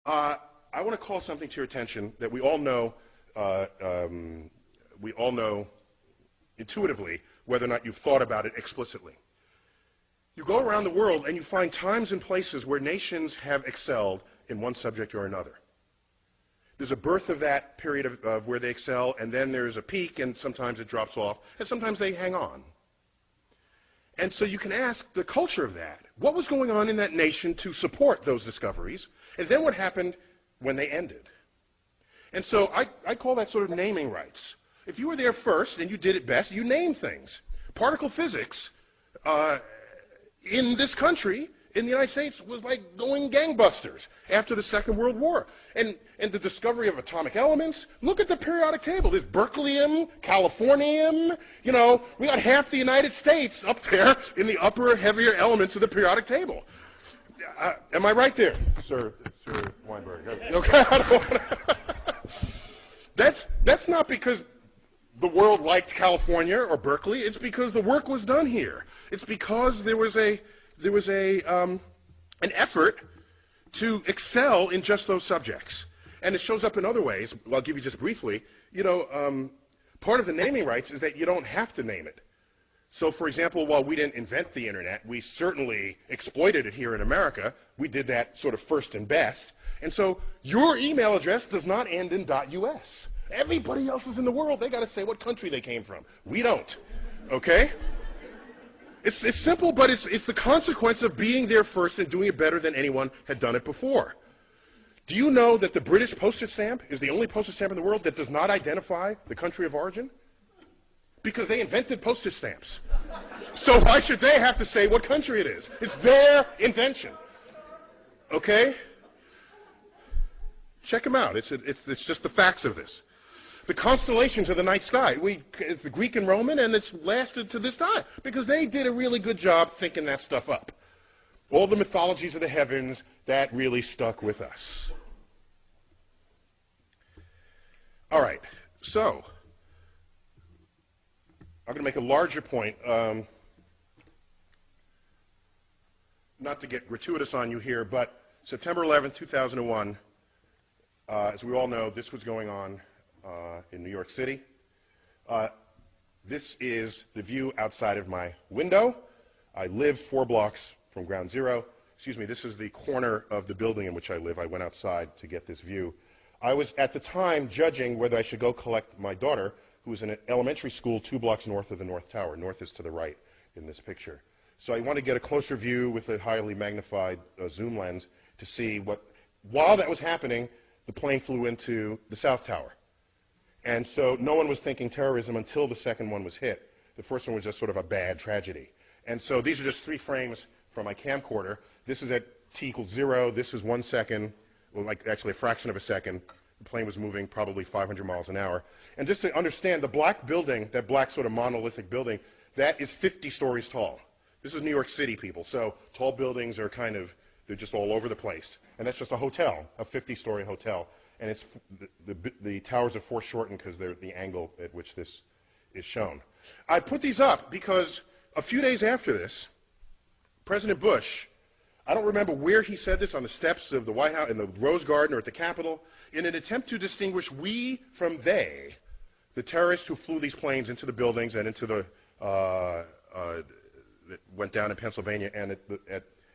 I want to call something to your attention that we all know intuitively, whether or not you've thought about it explicitly. You go around the world and you find times and places where nations have excelled in one subject or another. There's a birth of that period of where they excel, and then there's a peak, and sometimes it drops off, and sometimes they hang on. And so you can ask the culture of that. What was going on in that nation to support those discoveries? And then what happened when they ended? And so I call that sort of naming rights. If you were there first and you did it best, you name things. Particle physics in this country, in the United States, was like going gangbusters after the Second World War. And the discovery of atomic elements, look at the periodic table. There's berkelium, californium, you know, we got half the United States up there in the upper, heavier elements of the periodic table. Am I right there, Sir Weinberg? Okay, I don't wanna That's not because the world liked California or Berkeley. It's because the work was done here. It's because there was an effort to excel in just those subjects. And it shows up in other ways. I'll give you just briefly. You know, part of the naming rights is that you don't have to name it. So, for example, while we didn't invent the internet, we certainly exploited it here in America. We did that sort of first and best. And so your email address does not end in .us. Everybody else is in the world, they got to say what country they came from. We don't. Okay? It's simple, but it's the consequence of being there first and doing it better than anyone had done it before. Do you know that the British postage stamp is the only postage stamp in the world that does not identify the country of origin? Because they invented postage stamps. So why should they have to say what country it is? It's their invention. Okay? Check them out. It's just the facts of this. The constellations of the night sky. It's the Greek and Roman, and it's lasted to this time because they did a really good job thinking that stuff up. All the mythologies of the heavens, that really stuck with us. All right, so I'm going to make a larger point, not to get gratuitous on you here, but September 11, 2001, as we all know, this was going on in New York City. This is the view outside of my window. I live 4 blocks from ground zero. Excuse me, this is the corner of the building in which I live. I went outside to get this view. I was at the time judging whether I should go collect my daughter, who was in an elementary school 2 blocks north of the North Tower. North is to the right in this picture. So I want to get a closer view with a highly magnified zoom lens to see what, while that was happening, the plane flew into the South Tower. And so no one was thinking terrorism until the second one was hit. The first one was just sort of a bad tragedy. And so these are just 3 frames from my camcorder. This is at t equals 0. This is 1 second, well, like actually a fraction of a second. The plane was moving probably 500 miles an hour. And just to understand, the black building, that black sort of monolithic building, that is 50 stories tall. This is New York City, people. So tall buildings are kind of, they're just all over the place. And that's just a hotel, a 50-story hotel. And it's the towers are foreshortened because they're the angle at which this is shown. I put these up because a few days after this, President Bush, I don't remember where he said this, on the steps of the White House, in the Rose Garden or at the Capitol, in an attempt to distinguish we from they, the terrorists who flew these planes into the buildings and into the, that went down in Pennsylvania and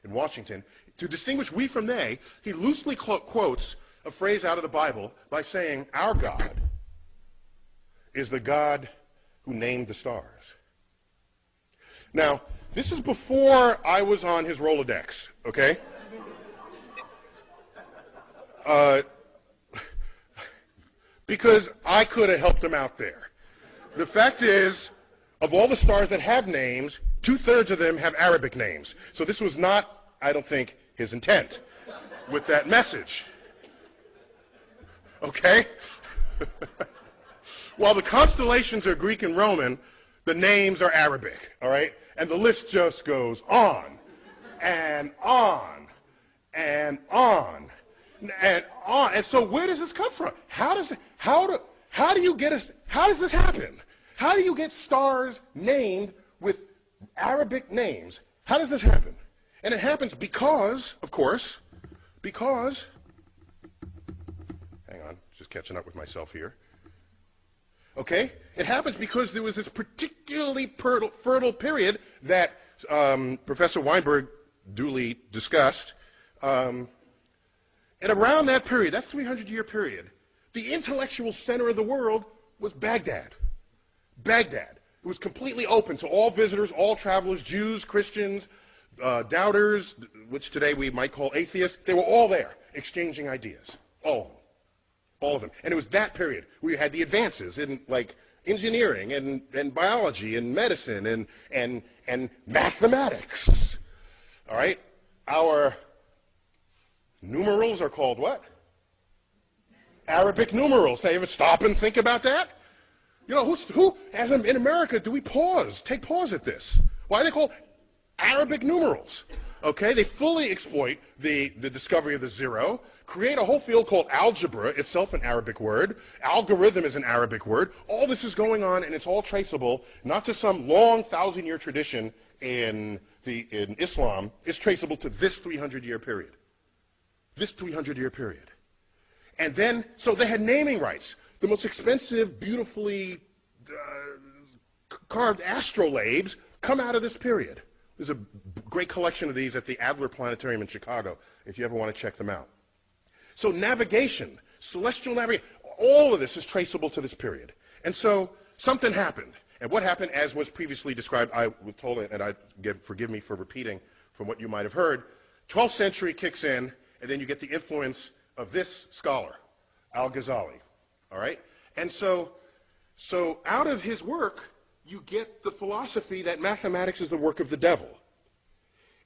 in Washington, to distinguish we from they, he loosely quotes a phrase out of the Bible by saying, our God is the God who named the stars. Now, this is before I was on his Rolodex, okay? Because I could have helped him out there. The fact is, of all the stars that have names, 2/3 of them have Arabic names. So this was not, I don't think, his intent with that message. Okay? While the constellations are Greek and Roman, the names are Arabic, all right? And the list just goes on and on and on and on. And so where does this come from? How does this happen? How do you get stars named with Arabic names? How does this happen? And it happens because, of course, because catching up with myself here. Okay? It happens because there was this particularly fertile period that Professor Weinberg duly discussed. And around that period, that 300-year period, the intellectual center of the world was Baghdad. Baghdad. It was completely open to all visitors, all travelers, Jews, Christians, doubters, which today we might call atheists. They were all there exchanging ideas. All of them. All of them. And it was that period where you had the advances in, like, engineering and biology and medicine and mathematics. All right? Our numerals are called what? Arabic numerals. Now, you ever stop and think about that? You know, who as in America, do we take pause at this? Why are they called Arabic numerals? Okay, they fully exploit the discovery of the zero, create a whole field called algebra, itself an Arabic word. Algorithm is an Arabic word. All this is going on, and it's all traceable, not to some long 1,000-year tradition in Islam. It's traceable to this 300-year period. This 300-year period. And then, so they had naming rights. The most expensive, beautifully carved astrolabes come out of this period. There's a great collection of these at the Adler Planetarium in Chicago, if you ever want to check them out. So navigation, celestial navigation, all of this is traceable to this period. And so something happened. And what happened, as was previously described, I was told, and forgive me for repeating from what you might have heard, 12th century kicks in, and then you get the influence of this scholar, Al-Ghazali. All right? And so out of his work, you get the philosophy that mathematics is the work of the devil.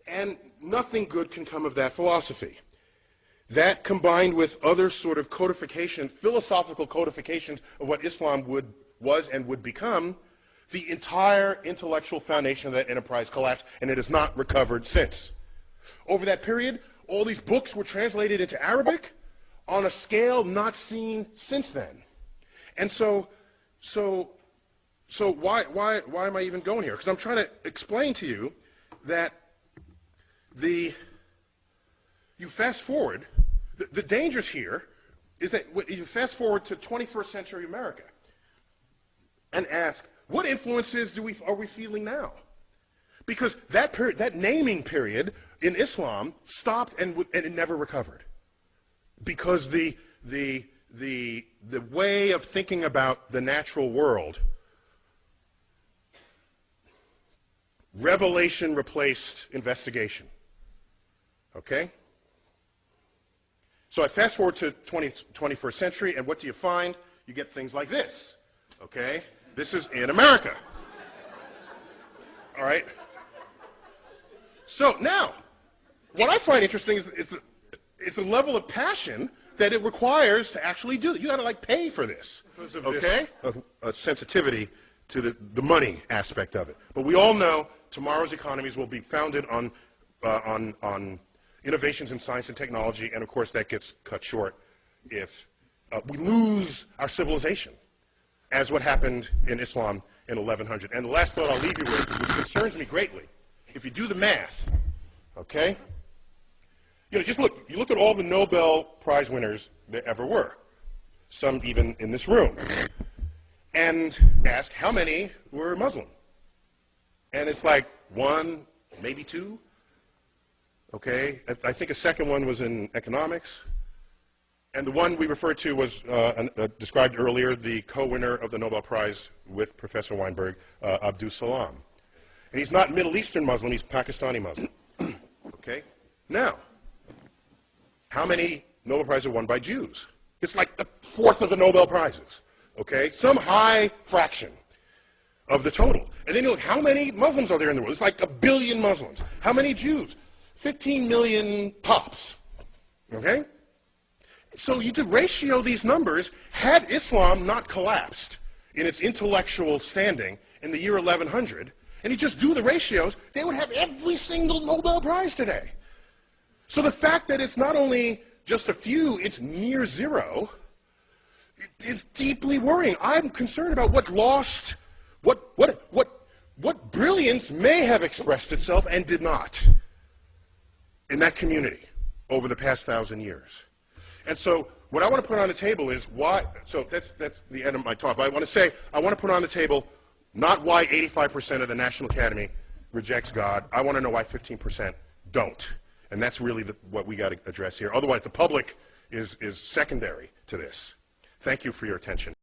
And nothing good can come of that philosophy. That, combined with other sort of codification, philosophical codifications of what Islam was and would become, the entire intellectual foundation of that enterprise collapsed, and it has not recovered since. Over that period, all these books were translated into Arabic on a scale not seen since then. And so why am I even going here? Because I'm trying to explain to you that you fast forward, the dangers here is that you fast forward to 21st century America and ask, what influences are we feeling now? Because that period, that naming period in Islam stopped and it never recovered. Because the way of thinking about the natural world, revelation replaced investigation. Okay? So I fast forward to 21st century, and what do you find? You get things like this. Okay? This is in America. All right? So now, what I find interesting is it's a level of passion that it requires to actually do it. You got to like pay for this. Because of okay? A sensitivity to the money aspect of it. But we all know tomorrow's economies will be founded on innovations in science and technology, and of course that gets cut short if we lose our civilization, as what happened in Islam in 1100. And the last thought I'll leave you with, which concerns me greatly, if you do the math, okay? You know, just look. You look at all the Nobel Prize winners there ever were, some even in this room, and ask how many were Muslim. And it's like one, maybe two. Okay, I think a second one was in economics. And the one we referred to was described earlier, the co-winner of the Nobel Prize with Professor Weinberg, Abdus Salam. And he's not Middle Eastern Muslim, he's Pakistani Muslim. Okay? Now, how many Nobel Prizes are won by Jews? It's like a fourth of the Nobel Prizes. Okay? Some high fraction of the total. And then you look, how many Muslims are there in the world? It's like 1 billion Muslims. How many Jews? 15 million tops. Okay? So you could ratio these numbers. Had Islam not collapsed in its intellectual standing in the year 1100, and you just do the ratios, they would have every single Nobel Prize today. So the fact that it's not only just a few, it's near zero, is deeply worrying. I'm concerned about what lost, what brilliance may have expressed itself and did not in that community over the past 1,000 years. And so what I want to put on the table is why, so that's the end of my talk, but I want to say, I want to put on the table not why 85% of the National Academy rejects God. I want to know why 15% don't. And that's really what we got to address here. Otherwise, the public is secondary to this. Thank you for your attention.